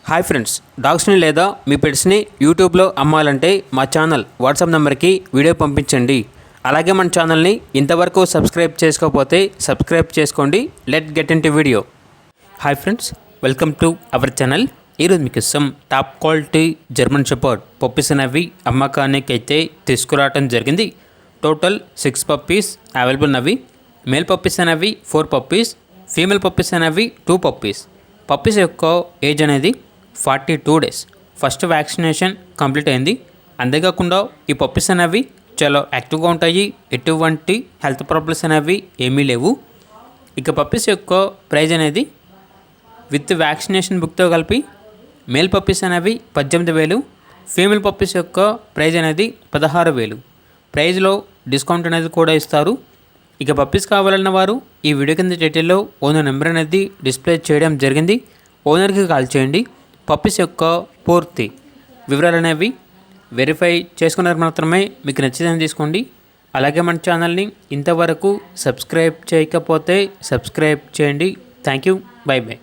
Hi friends, డాగ్స్ని లేదా మీ పెట్స్ని యూట్యూబ్లో అమ్మాలంటే మా ఛానల్ వాట్సాప్ నెంబర్కి వీడియో పంపించండి. అలాగే మన ఛానల్ని ఇంతవరకు సబ్స్క్రైబ్ చేసుకోకపోతే సబ్స్క్రైబ్ చేసుకోండి. Let get in to video. Hi friends, welcome to our channel. ఈరోజు మీకు top quality German shepherd puppies అనేవి అమ్మకానికి అయితే తీసుకురావడం జరిగింది. టోటల్ 6 పప్పీస్ అవైలబుల్ ఉన్నవి. మేల్ పప్పీస్ అనేవి 4 పప్పీస్, ఫీమేల్ పప్పీస్ అనేవి 2 పప్పీస్. పప్పీస్ యొక్క ఏజ్ అనేది 42 డేస్. ఫస్ట్ వ్యాక్సినేషన్ కంప్లీట్ అయింది. అంతేకాకుండా ఈ పప్పీస్ అనేవి చాలా యాక్టివ్గా ఉంటాయి. ఎటువంటి హెల్త్ ప్రాబ్లమ్స్ అనేవి ఏమీ లేవు. ఇక పప్పీస్ యొక్క ప్రైజ్ అనేది విత్ వ్యాక్సినేషన్ బుక్తో కలిపి మేల్ పప్పీస్ అనేవి 18,000, ఫీమేల్ పప్పీస్ యొక్క ప్రైజ్ అనేది 16,000. ప్రైజ్లో డిస్కౌంట్ అనేది కూడా ఇస్తారు. ఇక పప్పీస్ కావాలన్న వారు ఈ వీడియో కింద డీటెయిల్లో ఓనర్ నెంబర్ అనేది డిస్ప్లే చేయడం జరిగింది. ఓనర్కి కాల్ చేయండి. పప్పీస్ యొక్క పూర్తి వివరాలు అనేవి వెరిఫై చేసుకున్నారు మాత్రమే మీకు నచ్చిదని తీసుకోండి. అలాగే మన ఛానల్ని ఇంతవరకు సబ్స్క్రైబ్ చేయకపోతే సబ్స్క్రైబ్ చేయండి. Thank you. By by.